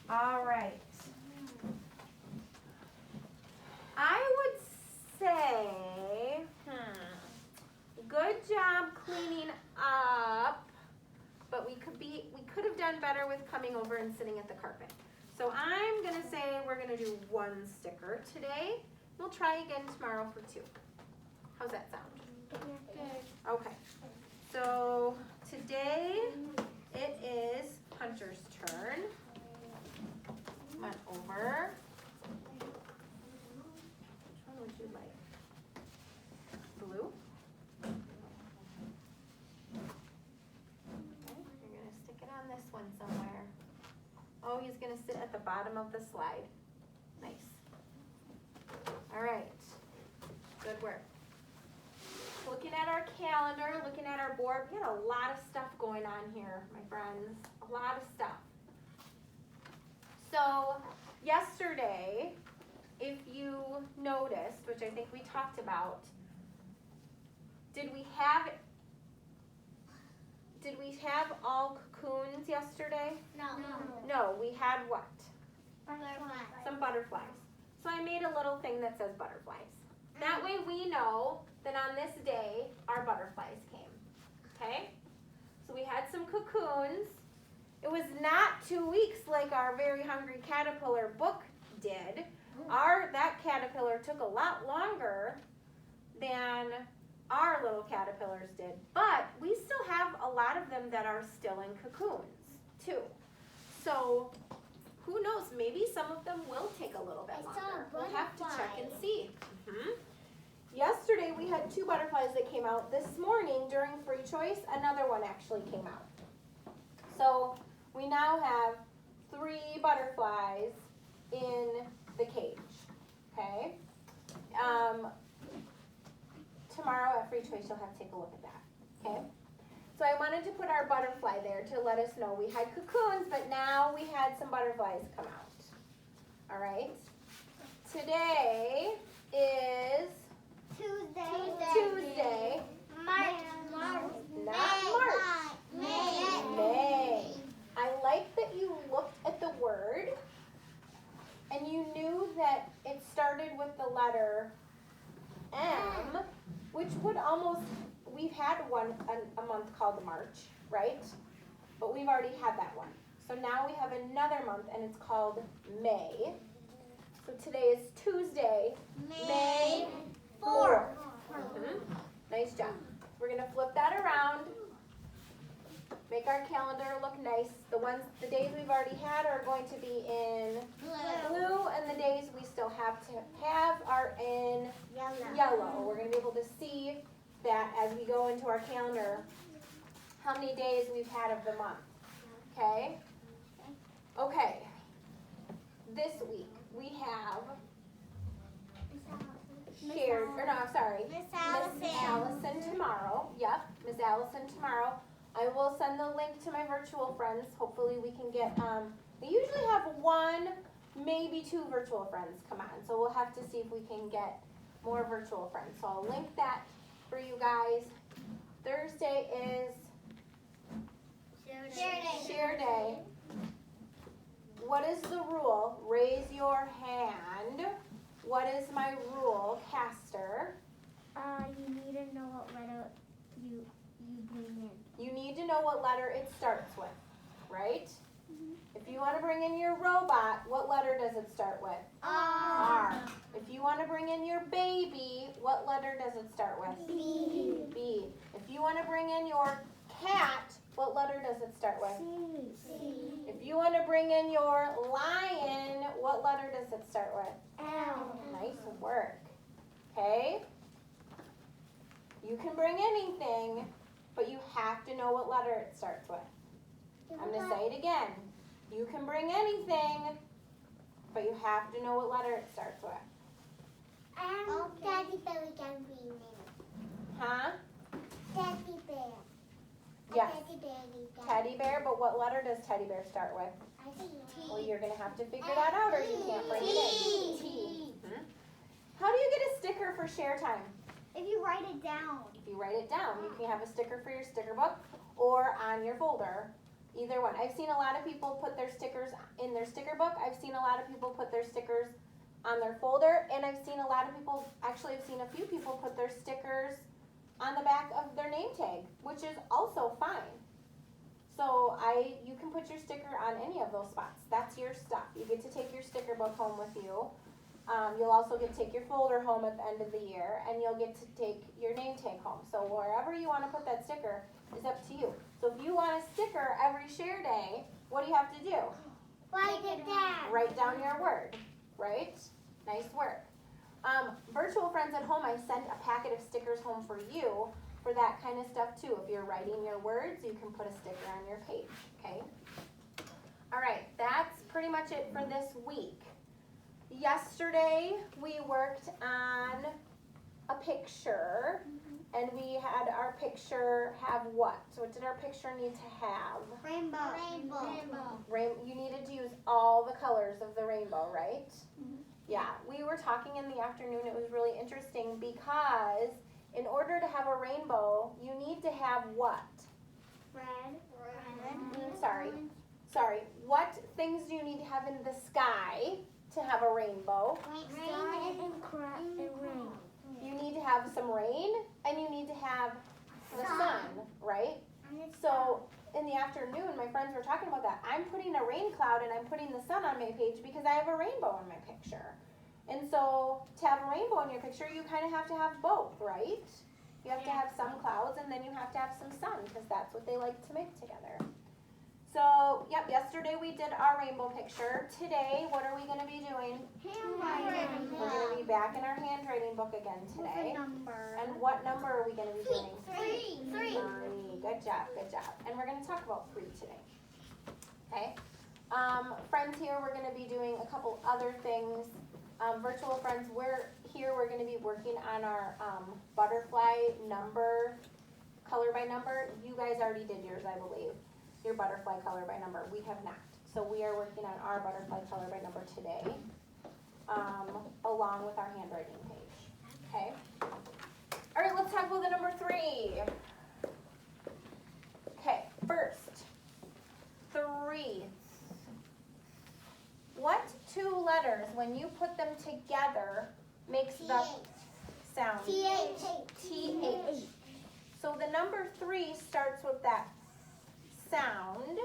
All right. I would say, good job cleaning up, but we could have done better with coming over and sitting at the carpet. So I'm gonna say we're gonna do 1 sticker today. We'll try again tomorrow for 2. How's that sound? Good. Okay. So today it is Hunter's turn. Come on over. Which one would you like? Blue? Okay, you're gonna stick it on this one somewhere. Oh, he's gonna sit at the bottom of the slide. Nice. All right, good work. Looking at our calendar, looking at our board, we had a lot of stuff going on here, my friends, a lot of stuff. So yesterday, if you noticed, which I think we talked about, did we have all cocoons yesterday? No. No, we had what? Butterfly. Some butterflies. So I made a little thing that says butterflies. That way we know that on this day our butterflies came. Okay? So we had some cocoons. It was not 2 weeks like our Very Hungry Caterpillar book did. That caterpillar took a lot longer than our little caterpillars did. But we still have a lot of them that are still in cocoons too. So who knows, maybe some of them will take a little bit longer. We'll have to check and see. Yesterday we had 2 butterflies that came out. This morning during free choice, another one actually came out. So we now have 3 butterflies in the cage, okay? Tomorrow at free choice you'll have to take a look at that, okay? So I wanted to put our butterfly there to let us know we had cocoons, but now we had some butterflies come out. All right. Today is Tuesday. March. Not March. May. I like that you looked at the word and you knew that it started with the letter M, which would almost, we've had a month called March, right? But we've already had that one. So now we have another month and it's called May. So today is Tuesday, May 4th. Nice job. We're gonna flip that around, make our calendar look nice. The days we've already had are going to be in blue, and the days we still have to have are in yellow. We're gonna be able to see that as we go into our calendar, how many days we've had of the month, okay? Okay, this week we have Miss Allison tomorrow. Yep, Miss Allison tomorrow. I will send the link to my virtual friends. Hopefully we can get, we usually have 1, maybe 2 virtual friends come on. So we'll have to see if we can get more virtual friends. So I'll link that for you guys. Thursday is Share Day. What is the rule? Raise your hand. What is my rule, Caster? You need to know what letter you bring in. You need to know what letter it starts with, right? If you want to bring in your robot, what letter does it start with? R. If you want to bring in your baby, what letter does it start with? B. B. If you want to bring in your cat, what letter does it start with? C. If you want to bring in your lion, what letter does it start with? L. Nice work. Okay? You can bring anything, but you have to know what letter it starts with. I'm going to say it again. You can bring anything, but you have to know what letter it starts with. Teddy bear can bring in. Huh? Teddy bear. Yes. Teddy bear. Teddy bear, but what letter does teddy bear start with? Well, you're going to have to figure that out or you can't bring it in. T. How do you get a sticker for share time? If you write it down. If you write it down, you can have a sticker for your sticker book or on your folder. Either either one. I've seen a lot of people put their stickers in their sticker book. I've seen a lot of people put their stickers on their folder, and I've seen a lot of people, actually I've seen a few people put their stickers on the back of their name tag, which is also fine. So you can put your sticker on any of those spots. That's your stuff. You get to take your sticker book home with you. You'll also get to take your folder home at the end of the year, and you'll get to take your name tag home. So wherever you want to put that sticker is up to you. So if you want a sticker every share day, what do you have to do? Write it down. Write down your word, right? Nice work. Virtual friends at home, I sent a packet of stickers home for you for that kind of stuff too. If you're writing your words, you can put a sticker on your page, okay? All right, that's pretty much it for this week. Yesterday, we worked on a picture, and we had our picture have what? So what did our picture need to have? Rainbow. You needed to use all the colors of the rainbow, right? Yeah, we were talking in the afternoon. It was really interesting because in order to have a rainbow, you need to have what? Red. Sorry. What things do you need to have in the sky to have a rainbow? Rain and rain. You need to have some rain, and you need to have the sun, right? So in the afternoon, my friends were talking about that. I'm putting a rain cloud and I'm putting the sun on my page because I have a rainbow in my picture. And so to have a rainbow in your picture, you kind of have to have both, right? You have to have some clouds and then you have to have some sun because that's what they like to make together. So, yep, yesterday we did our rainbow picture. Today, what are we going to be doing? Handwriting. We're going to be back in our handwriting book again today. Number. And what number are we going to be doing? Three. Good job. And we're going to talk about 3 today. Okay? Friends here, we're going to be doing a couple other things. Virtual friends, we're going to be working on our butterfly number, color by number. You guys already did yours, I believe. Your butterfly color by number. We have not. So we are working on our butterfly color by number today, along with our handwriting page. Okay? All right, let's talk about the number 3. Okay, first, 3. What 2 letters, when you put them together, makes the sound? TH. So the number 3 starts with that sound.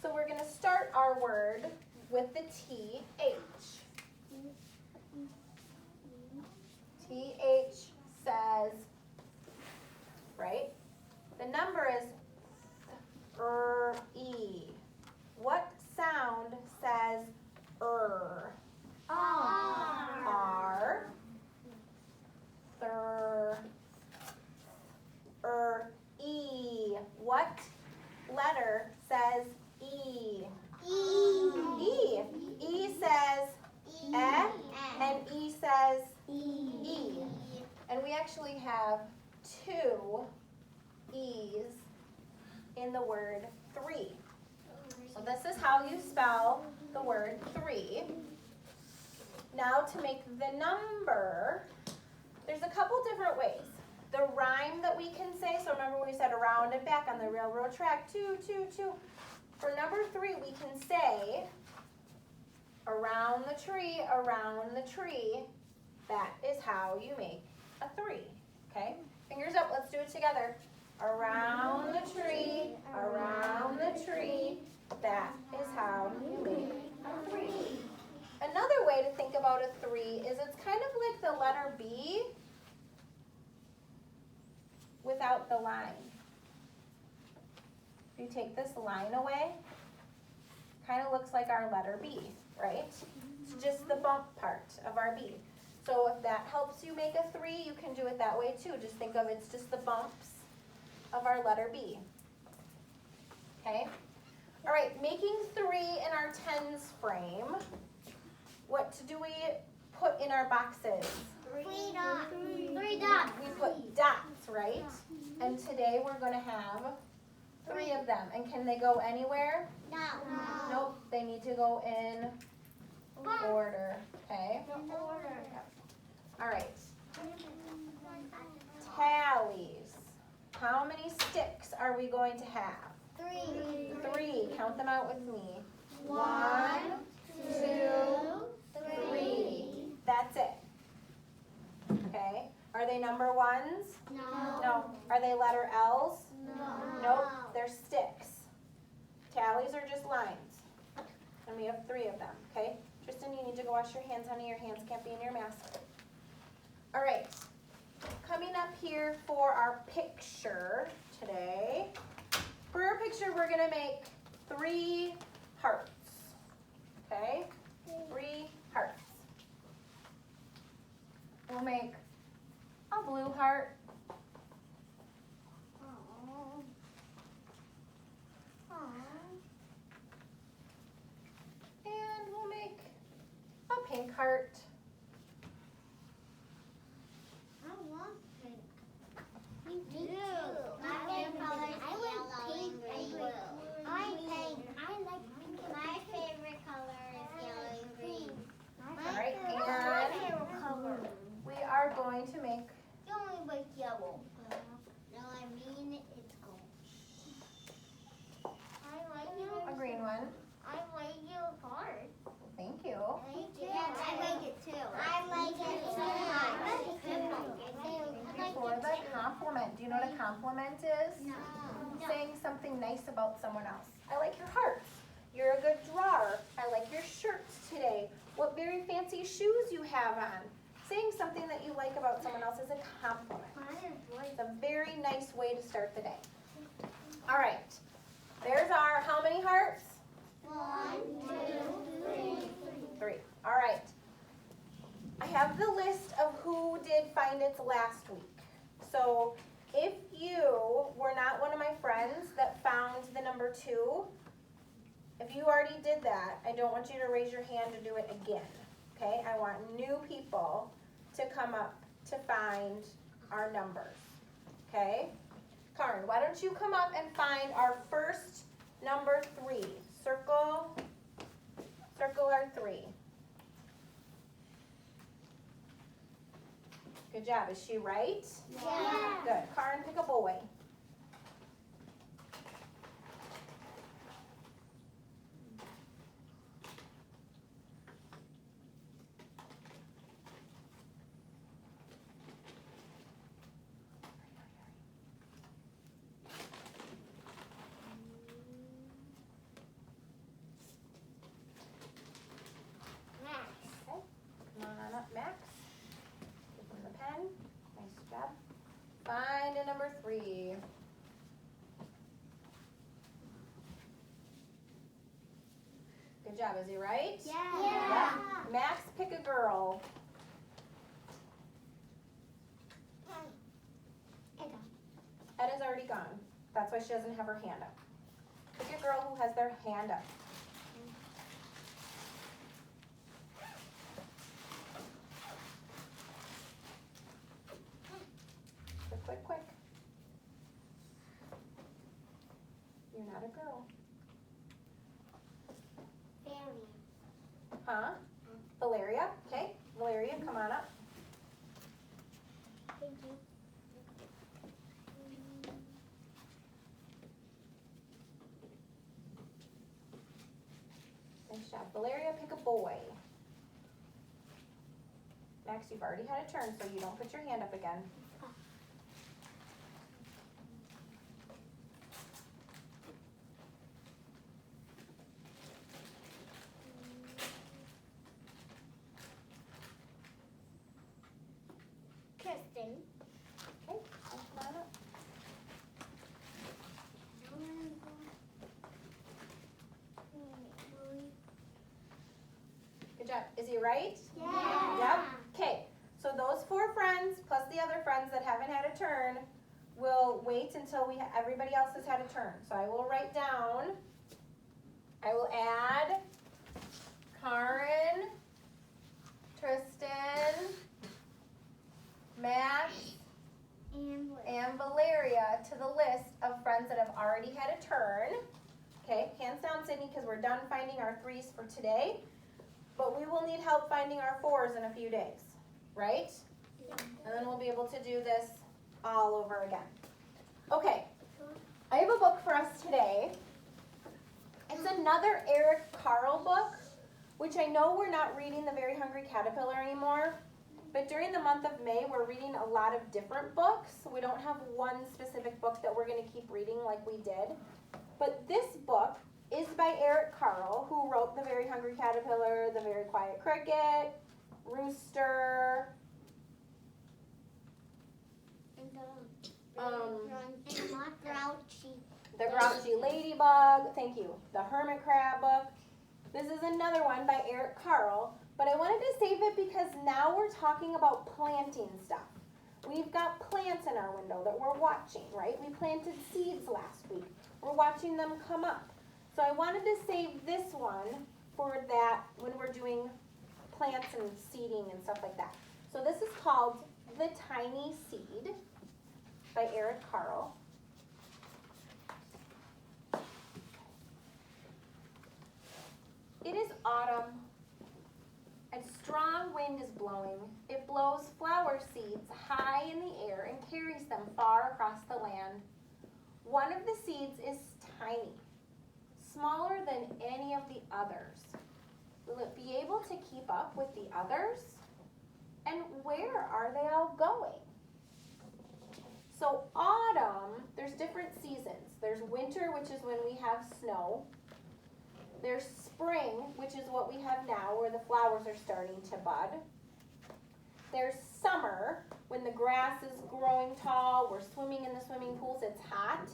So we're going to start our word with the TH. TH says, right? The number is E. What sound says R? E. What letter says E? E says and E says E. And we actually have 2 E's in the word 3. So this is how you spell the word 3. Now to make the number, there's a couple different ways. The rhyme that we can say, so remember we said around and back on the railroad track, 2, 2, 2. For number 3, we can say around the tree, that is how you make a 3, okay? Fingers up, let's do it together. Around the tree, that is how you make a 3. Another way to think about a 3 is it's kind of like the letter B without the line. If you take this line away, kind of looks like our letter B, right? It's just the bump part of our B. So if that helps you make a 3, you can do it that way too. Just think of it's just the bumps of our letter B. Okay? All right, making 3 in our tens frame. What do we put in our boxes? 3 dots. We put dots, right? And today we're going to have 3 of them. And can they go anywhere? No. Nope, they need to go in order, okay? All right, tallies. How many sticks are we going to have? 3. 3. count them out with me. 1, 2, 3. That's it. Okay. Are they number ones? No. Are they letter L's? Nope. They're sticks. Tallies are just lines. And we have 3 of them. Okay. Tristan, you need to go wash your hands, honey. Your hands can't be in your mask. All right. Coming up here for our picture today. For our picture, we're going to make 3 hearts. Okay? 3 hearts. We'll make a blue heart. And we'll make a pink heart. Me too. My favorite color is yellow and green. I like pink. My favorite color is yellow and green. All right, and we are going to make You only like yellow. No, I mean it's gold. I like a green one. I like your heart. Thank you. I like it too. I like it too. For the compliment, do you know what a compliment is? No. Saying something nice about someone else. I like your hearts. You're a good drawer. I like your shirts today. What very fancy shoes you have on. Saying something that you like about someone else is a compliment. It's a very nice way to start the day. All right. There's our how many hearts? 1, 2, 3. 3. All right. I have the list of who did Find It's last week. So if you were not one of my friends that found the number 2, if you already did that, I don't want you to raise your hand to do it again. Okay? I want new people to come up to find our numbers. Okay? Karin, why don't you come up and find our first number 3. Circle our 3. Good job. Is she right? Yeah. Good. Karin, pick a boy. Come on up, Max. Give him the pen. Nice job. Find a number 3. Good job. Is he right? Yeah. Max, pick a girl. Edda's already gone. That's why she doesn't have her hand up. Pick a girl who has their hand up. Quick. You're not a girl. Huh? Valeria? Okay. Valeria, come on up. Thank you. Nice job. Valeria, pick a boy. Max, you've already had a turn, so you don't put your hand up again. Kristen. Okay, come on up. Good job. Is he right? Yeah. Yep. Okay, so those 4 friends plus the other friends that haven't had a turn will wait until everybody else has had a turn. So I will write down, I will add Karin, Tristan, Max, and Valeria to the list of friends that have already had a turn. Okay, hands down, Sydney, because we're done finding our 3s for today. But we will need help finding our 4s in a few days, right? And then we'll be able to do this all over again. Okay, I have a book for us today. It's another Eric Carle book, which I know we're not reading The Very Hungry Caterpillar anymore, but during the month of May, we're reading a lot of different books. So we don't have one specific book that we're going to keep reading like we did. But this book is by Eric Carle, who wrote The Very Hungry Caterpillar, The Very Quiet Cricket, Rooster, The Grouchy Ladybug, thank you, The Hermit Crab book. This is another one by Eric Carle, but I wanted to save it because now we're talking about planting stuff. We've got plants in our window that we're watching, right? We planted seeds last week. We're watching them come up. So I wanted to save this one for that when we're doing plants and seeding and stuff like that. So this is called The Tiny Seed by Eric Carle. It is autumn. A strong wind is blowing. It blows flower seeds high in the air and carries them far across the land. One of the seeds is tiny, smaller than any of the others. Will it be able to keep up with the others? And where are they all going? So autumn, there's different seasons. There's winter, which is when we have snow. There's spring, which is what we have now, where the flowers are starting to bud. There's summer, when the grass is growing tall, we're swimming in the swimming pools, it's hot.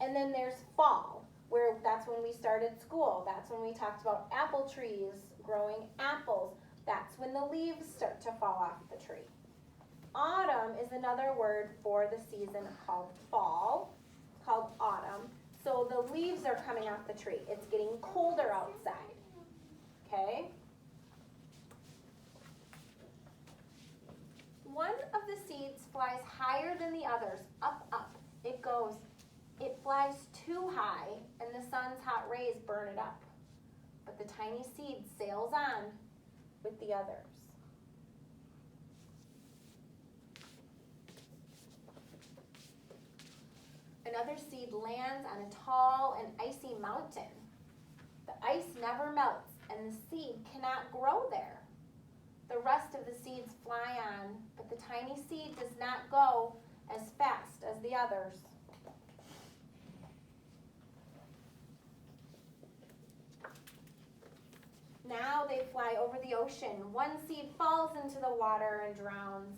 And then there's fall, where that's when we started school. That's when we talked about apple trees growing apples. That's when the leaves start to fall off the tree. Autumn is another word for the season called fall, called autumn. So the leaves are coming off the tree. It's getting colder outside, okay? One of the seeds flies higher than the others, up, up. It goes. It flies too high, and the sun's hot rays burn it up. But the tiny seed sails on with the others. Another seed lands on a tall and icy mountain. The ice never melts, and the seed cannot grow there. The rest of the seeds fly on, but the tiny seed does not go as fast as the others. Now they fly over the ocean. One seed falls into the water and drowns.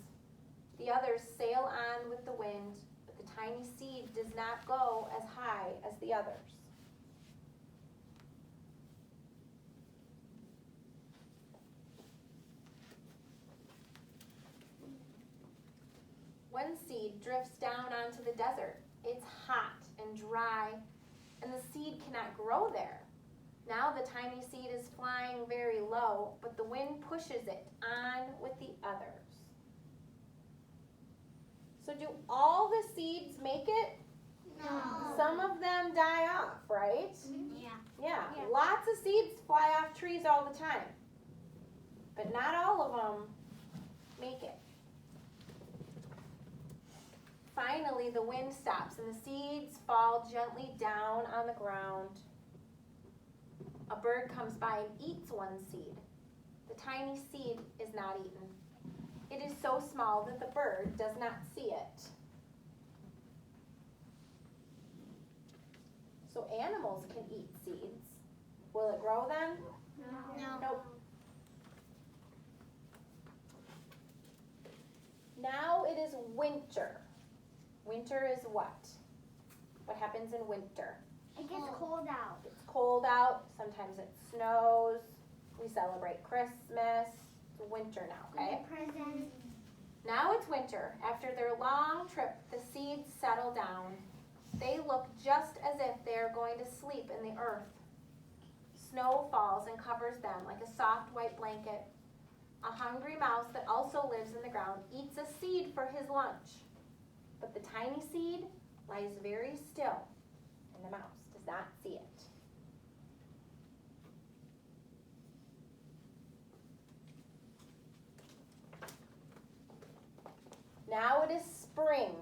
The others sail on with the wind, but the tiny seed does not go as high as the others. One seed drifts down onto the desert. It's hot and dry, and the seed cannot grow there. Now the tiny seed is flying very low, but the wind pushes it on with the others. So do all the seeds make it? No. Some of them die off, right? Yeah. Yeah, lots of seeds fly off trees all the time, but not all of them make it. Finally, the wind stops and the seeds fall gently down on the ground. A bird comes by and eats one seed. The tiny seed is not eaten. It is so small that the bird does not see it. So animals can eat seeds. Will it grow then? No. Nope. Now it is winter. Winter is what? What happens in winter? It gets cold out. It's cold out. Sometimes it snows. We celebrate Christmas. It's winter now, okay? Presents. Now it's winter. After their long trip, the seeds settle down. They look just as if they are going to sleep in the earth. Snow falls and covers them like a soft white blanket. A hungry mouse that also lives in the ground eats a seed for his lunch. But the tiny seed lies very still, and the mouse does not see it. Now it is spring.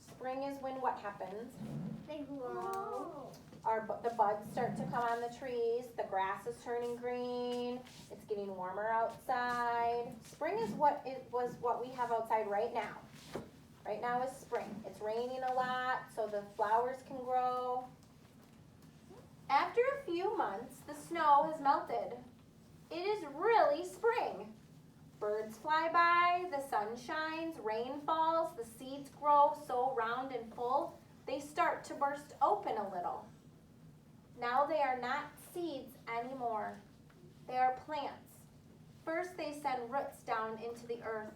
Spring is when what happens? They grow. the buds start to come on the trees, the grass is turning green, it's getting warmer outside. Spring is what we have outside right now. Right now is spring. It's raining a lot, so the flowers can grow. After a few months, the snow has melted. It is really spring. Birds fly by, the sun shines, rain falls, the seeds grow so round and full, they start to burst open a little. Now they are not seeds anymore. They are plants. First they send roots down into the earth.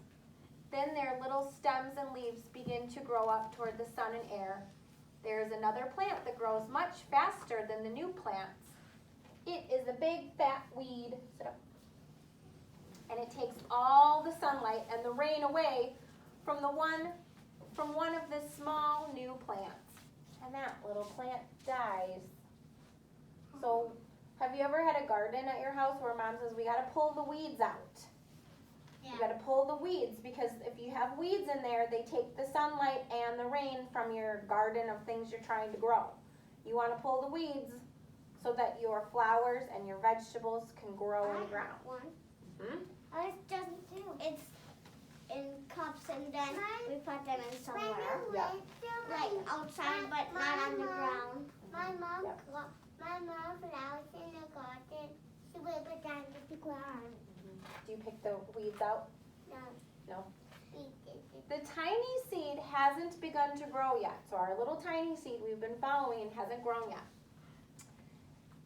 Then their little stems and leaves begin to grow up toward the sun and air. There is another plant that grows much faster than the new plants. It is a big fat weed. Sit up. And it takes all the sunlight and the rain away from one of the small new plants. And that little plant dies. So, have you ever had a garden at your house where Mom says, we got to pull the weeds out? Yeah. You got to pull the weeds, because if you have weeds in there, they take the sunlight and the rain from your garden of things you're trying to grow. You want to pull the weeds so that your flowers and your vegetables can grow in the ground. Hmm? It's in cups, and then we put them in somewhere. Yeah. Like outside, but not on the ground. My mom, Yep. my mom flowers in the garden. She will put down the ground. Do you pick the weeds out? No. No. Eat it. The tiny seed hasn't begun to grow yet. So our little tiny seed we've been following hasn't grown yet.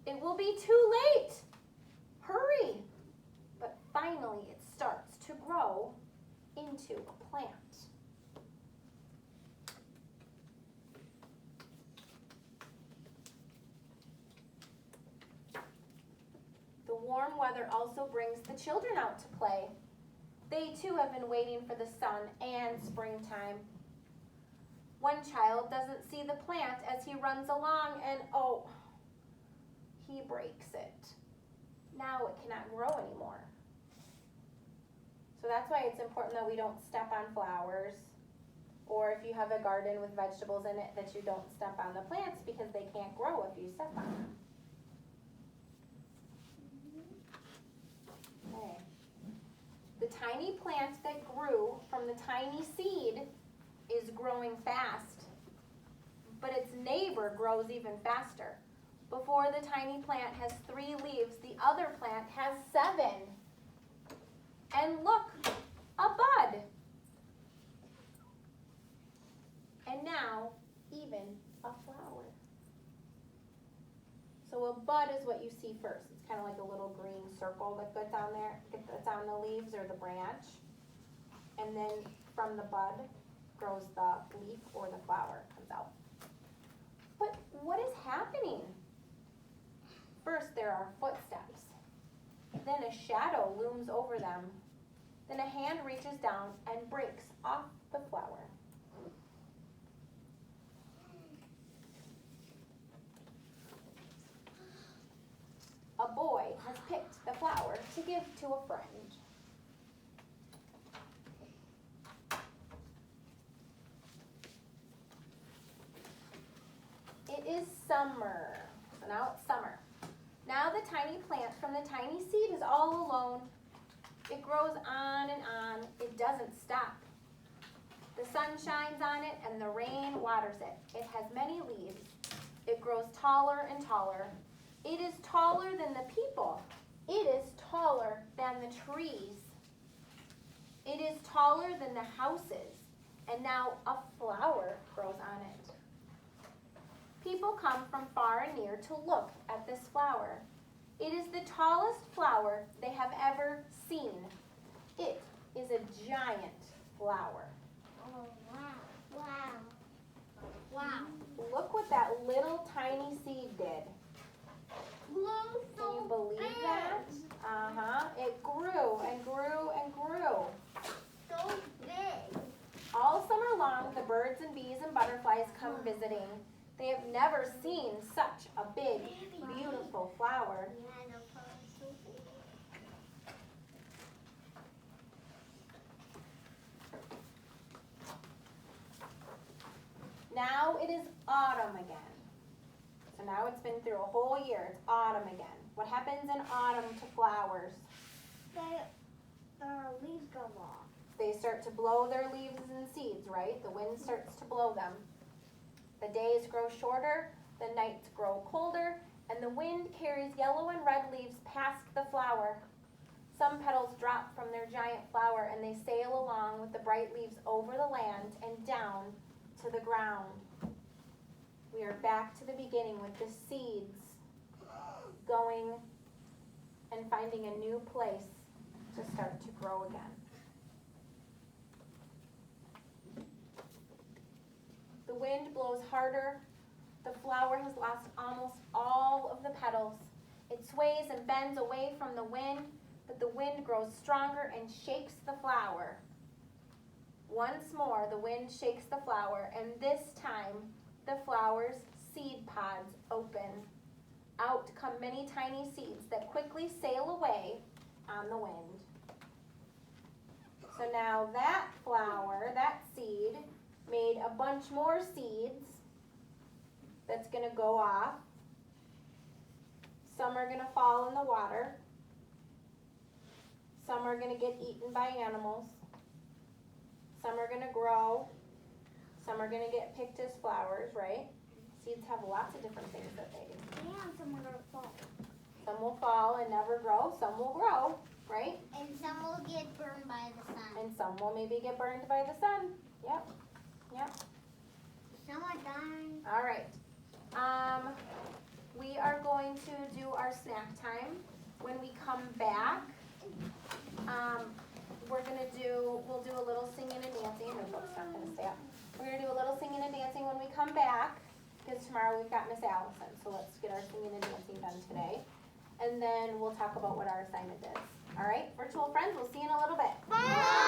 It will be too late. Hurry. But finally it starts to grow into a plant. The warm weather also brings the children out to play. They too have been waiting for the sun and springtime. One child doesn't see the plant as he runs along, and oh, he breaks it. Now it cannot grow anymore. So that's why it's important that we don't step on flowers, or if you have a garden with vegetables in it, that you don't step on the plants, because they can't grow if you step on them. Okay. The tiny plant that grew from the tiny seed is growing fast, but its neighbor grows even faster. Before the tiny plant has 3 leaves, the other plant has 7. And look, a bud. And now, even a flower. So a bud is what you see first. It's kind of like a little green circle that gets on there, that's on the leaves or the branch. And then from the bud grows the leaf or the flower comes out. But what is happening? First there are footsteps. Then a shadow looms over them. Then a hand reaches down and breaks off the flower. A boy has picked the flower to give to a friend. It is summer. So now it's summer. Now the tiny plant from the tiny seed is all alone. It grows on and on. It doesn't stop. The sun shines on it and the rain waters it. It has many leaves. It grows taller and taller. It is taller than the people. It is taller than the trees. It is taller than the houses. And now a flower grows on it. People come from far and near to look at this flower. It is the tallest flower they have ever seen. It is a giant flower. Oh, wow. Wow. Wow. Look what that little tiny seed did. Can you believe that? Uh-huh. It grew and grew and grew. So big. All summer long, the birds and bees and butterflies come visiting. They have never seen such a big, beautiful flower. Yeah, the flower is so big. Now it is autumn again. So now it's been through a whole year. It's autumn again. What happens in autumn to flowers? Their leaves go off. They start to blow their leaves and seeds, right? The wind starts to blow them. The days grow shorter, the nights grow colder, and the wind carries yellow and red leaves past the flower. Some petals drop from their giant flower and they sail along with the bright leaves over the land and down to the ground. We are back to the beginning with the seeds going and finding a new place to start to grow again. The wind blows harder. The flower has lost almost all of the petals. It sways and bends away from the wind, but the wind grows stronger and shakes the flower. Once more, the wind shakes the flower, and this time, the flower's seed pods open. Out come many tiny seeds that quickly sail away on the wind. So now that flower, that seed, made a bunch more seeds that's going to go off. Some are going to fall in the water. Some are going to get eaten by animals. Some are going to grow. Some are going to get picked as flowers, right? Seeds have lots of different things that they do. And some are going to fall. Some will fall and never grow. Some will grow, right? And some will get burned by the sun. And some will maybe get burned by the sun. Yep. Yep. Some are dying. All right. We are going to do our snack time. When we come back, we'll do a little singing and dancing. The book's not going to stay up. We're going to do a little singing and dancing when we come back, because tomorrow we've got Miss Allison. So let's get our singing and dancing done today. And then we'll talk about what our assignment is. All right, virtual friends, we'll see you in a little bit. Bye.